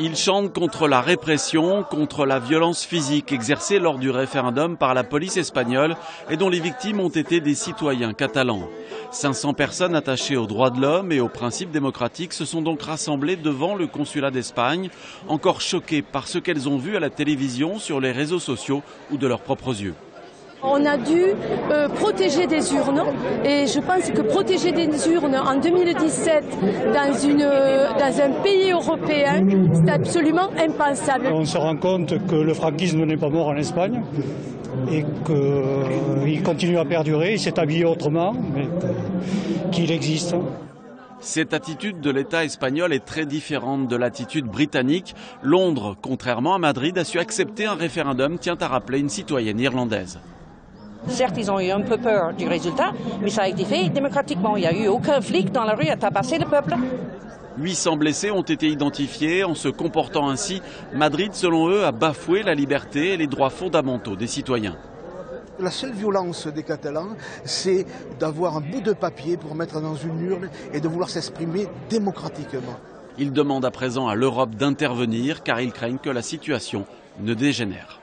Ils chantent contre la répression, contre la violence physique exercée lors du référendum par la police espagnole et dont les victimes ont été des citoyens catalans. 500 personnes attachées aux droits de l'homme et aux principes démocratiques se sont donc rassemblées devant le consulat d'Espagne, encore choquées par ce qu'elles ont vu à la télévision, sur les réseaux sociaux ou de leurs propres yeux. On a dû protéger des urnes et je pense que protéger des urnes en 2017 dans un pays européen, c'est absolument impensable. On se rend compte que le franquisme n'est pas mort en Espagne et qu'il continue à perdurer, il s'est habillé autrement, mais qu'il existe. Cette attitude de l'État espagnol est très différente de l'attitude britannique. Londres, contrairement à Madrid, a su accepter un référendum, tient à rappeler une citoyenne irlandaise. Certes, ils ont eu un peu peur du résultat, mais ça a été fait démocratiquement. Il n'y a eu aucun flic dans la rue à tabasser le peuple. 800 blessés ont été identifiés. En se comportant ainsi, Madrid, selon eux, a bafoué la liberté et les droits fondamentaux des citoyens. La seule violence des Catalans, c'est d'avoir un bout de papier pour mettre dans une urne et de vouloir s'exprimer démocratiquement. Ils demandent à présent à l'Europe d'intervenir car ils craignent que la situation ne dégénère.